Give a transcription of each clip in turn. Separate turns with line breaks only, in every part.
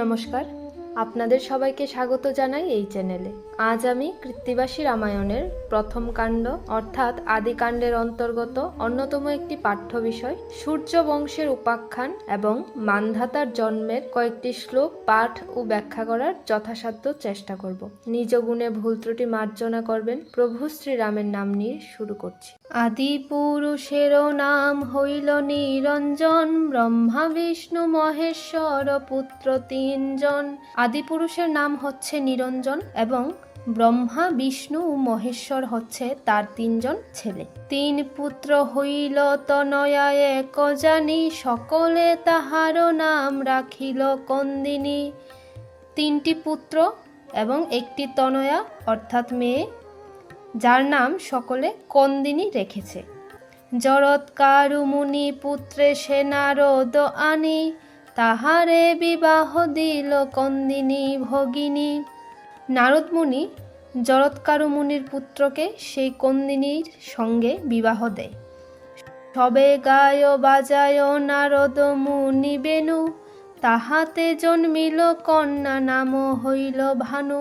নমস্কার, আপনাদের সবাইকে স্বাগত জানাই এই চ্যানেলে। আজ আমি কৃত্তিবাসী রামায়ণের প্রথম কাণ্ড অর্থাৎ আদিকাণ্ডের অন্তর্গত অন্যতম একটি পাঠ্য বিষয় সূর্য বংশের উপাখ্যান এবং মান্ধাতার জন্মের কয়েকটি শ্লোক পাঠ ও ব্যাখ্যা করার যথাসাধ্য চেষ্টা করব। নিজ গুণে ভুল ত্রুটি মার্জনা করবেন। প্রভু শ্রীরামের নাম নিয়ে শুরু করছি। আদি পুরুষেরও নাম হইল নিরঞ্জন, ব্রহ্মা বিষ্ণু মহেশ্বর পুত্র তিনজন। আদি পুরুষের নাম হচ্ছে নিরঞ্জন এবং ব্রহ্মা বিষ্ণু ও মহেশ্বর হচ্ছে তার তিনজন ছেলে। তিন পুত্র হইল তনয়া এক জানি, সকলে তাহারও নাম রাখিল কন্দিনী। তিনটি পুত্র এবং একটি তনয়া অর্থাৎ মেয়ে, যার নাম সকলে কন্দিনী রেখেছে। জরৎকারু মুনি পুত্রে সে নারদ আনি, তাহারে বিবাহ দিল কন্দিনী ভগিনী। নারদ মুনি জরৎকারু মুনির পুত্রকে সেই কন্দিনীর সঙ্গে বিবাহ দেয়। সবে গায় বাজায় নারদ মুনি বেনু, তাহাতে জন্মিল কন্যা নাম হইল ভানু।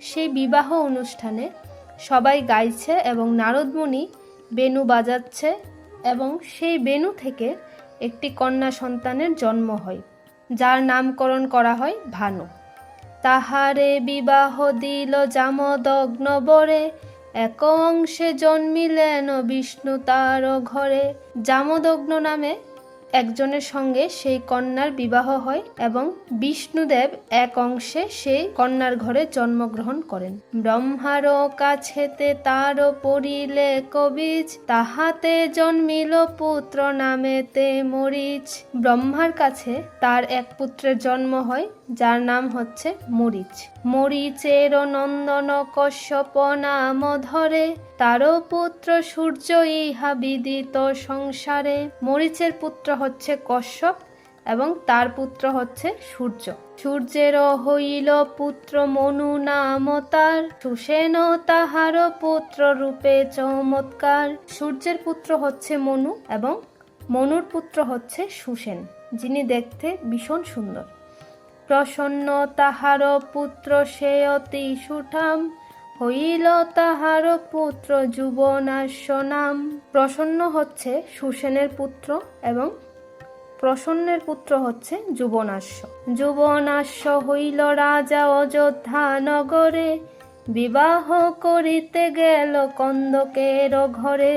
সেই বিবাহ অনুষ্ঠানে সবাই গাইছে এবং নারদ মুনি বেনু বাজাচ্ছে এবং সেই বেনু থেকে একটি কন্যা সন্তানের জন্ম হয়, যার নামকরণ করা হয় ভানু। তাহারে বিবাহ দিল জামদগ্ন বরে, এক অংশে জন্মিলেন বিষ্ণু তার ঘরে। জামদগ্ন নামে একজনের সঙ্গে সেই কন্যার বিবাহ হয় এবং বিষ্ণুদেব এক অংশে সেই কন্যার ঘরে জন্মগ্রহণ করেন। ব্রহ্মার কাছেতে তার পড়িলে কবিজ, তাহাতে জন্মিল পুত্র নামেতে মরিচ। ব্রহ্মার কাছে তার এক পুত্রের জন্ম হয়, যার নাম হচ্ছে মরিচ। মরিচের নন্দন কশ্যপ নাম ধরে, তারও পুত্র সূর্য ইহা বিদিত সংসারে। মরিচের পুত্র হচ্ছে কশ্যপ এবং তার পুত্র হচ্ছে সূর্য। সূর্যের হইল পুত্র মনু নাম তার, সুসেন তাহার পুত্র রূপে চমৎকার। সূর্যের পুত্র হচ্ছে মনু এবং মনুর পুত্র হচ্ছে সুসেন, যিনি দেখতে ভীষণ সুন্দর। প্রসন্ন তাহার পুত্র সে অতি সুঠাম, হইল তাহার পুত্র যুবনাশ্য নাম। প্রসন্ন হচ্ছে সুসেনের পুত্র এবং প্রসন্নের পুত্র হচ্ছে যুবনাশ্য। যুবনাশ্য হইল রাজা অযোধ্যা নগরে, বিবাহ করিতে গেল কন্দকের ঘরে।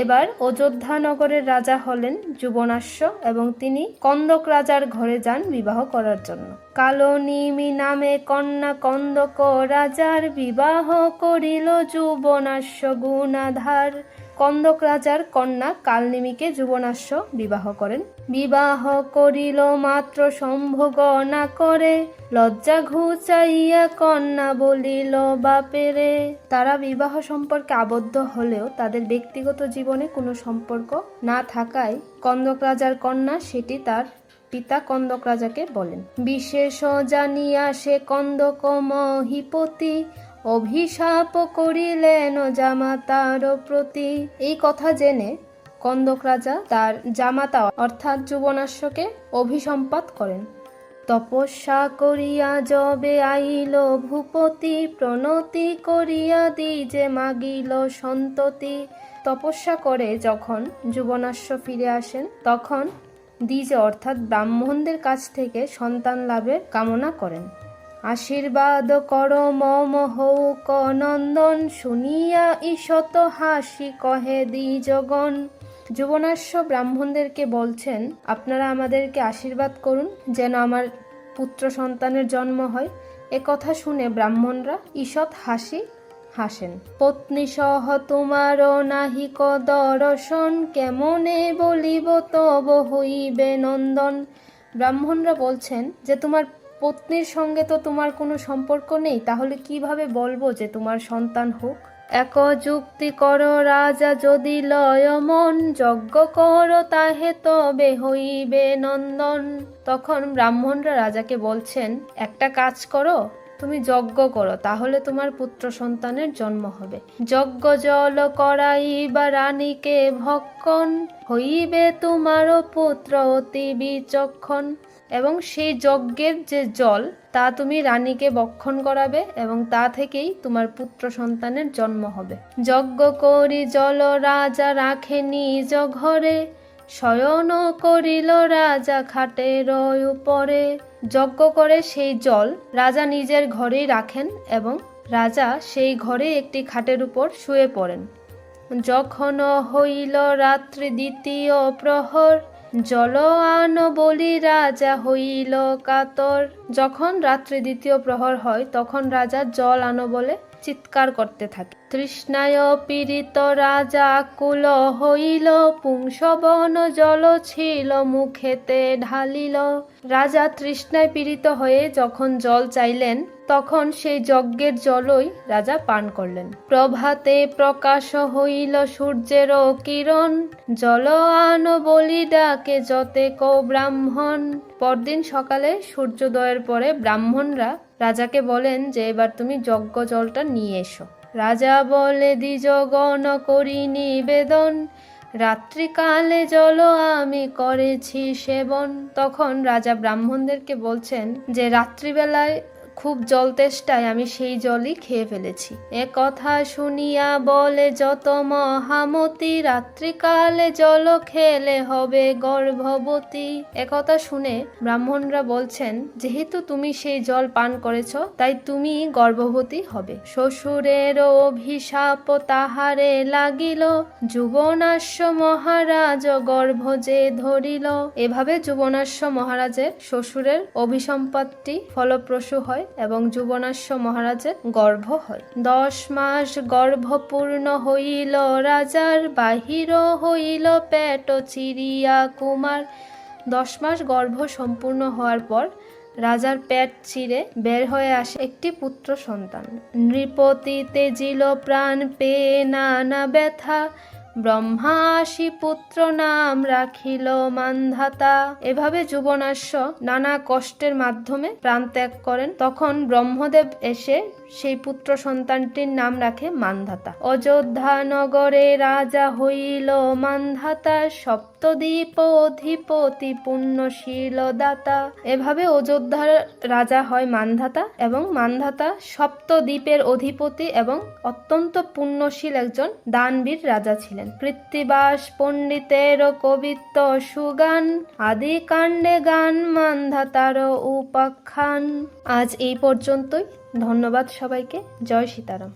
এবার অযোধ্যা নগরের রাজা হলেন যুবনাশ্য এবং তিনি কন্দক রাজার ঘরে যান বিবাহ করার জন্য। কালনিমি নামে কন্যা কন্দক রাজার, বিবাহ করিল যুবনাশ্য গুণাধার। কন্দক রাজার কন্যা কালনিমিকে যুবনাশ্য বিবাহ করেন। বিবাহ করিল মাত্র সম্ভোগ না করে, লজ্জা ঘুচাইয়া কন্যা বলিল বাপেরে। তারা বিবাহ সম্পর্কে আবদ্ধ হলেও তাদের ব্যক্তিগত জীবনে কোনো সম্পর্ক না থাকায় কন্দক রাজার কন্যা সেটি তার পিতা কন্দক রাজাকে বলেন। বিশেষ জানিয়া সে কন্দক মহিপতি, অভিশাপ করিলেন জামাতার প্রতি। এই কথা জেনে কন্দক রাজা তার জামাতা অর্থাৎ যুবনাশ্বকে অভিসম্পাত করেন। তপস্যা করিয়া যবে আইল ভূপতি, প্রণতি করিয়া দ্বিজে মাগিল সন্ততি। তপস্যা করে যখন যুবনাশ্য ফিরে আসেন তখন দ্বিজে অর্থাৎ ব্রাহ্মণদের কাছ থেকে সন্তান লাভের কামনা করেন। আশীর্বাদ কর মম হৌক নন্দন, শুনিয়া ঈশত হাসি কহে দ্বিজগণ। যুবনাশ্য ব্রাহ্মণদেরকে বলছেন, আপনারা আমাদেরকে আশীর্বাদ করুন যেন আমার পুত্র সন্তানের জন্ম হয়। এ কথা শুনে ব্রাহ্মণরা ঈষৎ হাসি হাসেন। পত্নী সহ তোমার নাহিক দর্শন, কেমনে বলিব তব হইবে নন্দন। ব্রাহ্মণরা বলছেন যে তোমার পত্নীর সঙ্গে তো তোমার কোনো সম্পর্ক নেই, তাহলে কিভাবে বলবো যে তোমার সন্তান হোক। এক যুক্তি কর রাজা যদি লয় মন, যজ্ঞ কর তাহে তবে হইবে নন্দন। তখন ব্রাহ্মণরা রাজাকে বলছেন, একটা কাজ করো, তুমি যজ্ঞ করো, তাহলে তোমার পুত্র সন্তানের জন্ম হবে। যজ্ঞ জল করাইবা রানীকে ভক্ষণ, হইবে তোমারও পুত্র অতি বিচক্ষণ। এবং সেই যজ্ঞের যে জল তা তুমি রানীকে ভক্ষণ করাবে এবং তা থেকেই তোমার পুত্র সন্তানের জন্ম হবে। যজ্ঞ করি জল রাজা রাখে নিজ ঘরে, শয়ন করিল রাজা খাটের উপরে। যজ্ঞ করে সেই জল রাজা নিজের ঘরেই রাখেন এবং রাজা সেই ঘরে একটি খাটের উপর শুয়ে পড়েন। যখন হইল রাত্রি দ্বিতীয় প্রহর, জল আন বলি রাজা হইল কাতর। যখন রাত্রি দ্বিতীয় প্রহর হয় তখন রাজা জল আনো বলে চিৎকার করতে থাকে। তৃষ্ণায় পীড়িত রাজা আকুল হইল, পুংসবন জল ছিল মুখেতে ঢালিল। রাজা তৃষ্ণায় পীড়িত হয়ে যখন জল চাইলেন তখন সেই যজ্ঞের জলই রাজা পান করলেন। প্রভাতে প্রকাশ হইল সূর্যের কিরণ, জল আন বলি ডাকে যতেক ব্রাহ্মণ। পরদিন সকালে সূর্যোদয়ের পরে ব্রাহ্মণরা রাজাকে বলেন যে এবার তুমি যজ্ঞ জলটা নিয়ে এসো। রাজা বলে দ্বিজগণ করি নিবেদন, রাত্রিকালে জল আমি করেছি সেবন। তখন রাজা ব্রাহ্মণদেরকে বলছেন যে রাত্রিবেলায় খুব জল তেষ্টায় আমি সেই জলই খেয়ে ফেলেছি। এ কথা শুনিয়া বলে যত মহামতি, রাত্রিকালে জল খেলে হবে গর্ভবতী। একথা শুনে ব্রাহ্মণরা বলছেন যেহেতু তুমি সেই জল পান করেছ তাই তুমি গর্ভবতী হবে। শ্বশুরের অভিশাপ তাহারে লাগিল, যুবনাশ্য মহারাজ গর্ভ যে ধরিল। এভাবে যুবনাশ্য মহারাজের শ্বশুরের অভিসম্পত্তি ফলপ্রসূ হয় এবং যুবনাশ্য মহারাজের গর্ভ হয়। 10 মাস গর্ভপূর্ণ হইল রাজার, বাহির হইল পেট চিরিয়া কুমার। 10 মাস গর্ভ সম্পূর্ণ হওয়ার পর রাজার পেট চিরে বের হয়ে আসে একটি পুত্র সন্তান। নৃপতি তেজিল প্রাণ পেয়ে নানা ব্যথা, ব্রহ্মা আসি পুত্র নাম রাখিল মান্ধাতা। এভাবে যুবনাশ্য নানা কষ্টের মাধ্যমে প্রাণ ত্যাগ করেন। তখন ব্রহ্মদেব এসে সেই পুত্র সন্তানটির নাম রাখে মান্ধাতা। অযোধ্যা নগরে রাজা হইল মান্ধাতা, সপ্তদ্বীপ অধিপতি পুণ্যশীল দাতা। এভাবে অযোধ্যার রাজা হয় মান্ধাতা এবং মান্ধাতা সপ্তদ্বীপের অধিপতি এবং অত্যন্ত পুণ্যশীল একজন দানবীর রাজা ছিলেন। কৃত্তিবাস পণ্ডিতের কবিত্ব সুগান, আদি কাণ্ডে গান মান্ধাতার উপাখ্যান। আজ এই পর্যন্তই। ধন্যবাদ সবাইকে। জয় সীতারাম।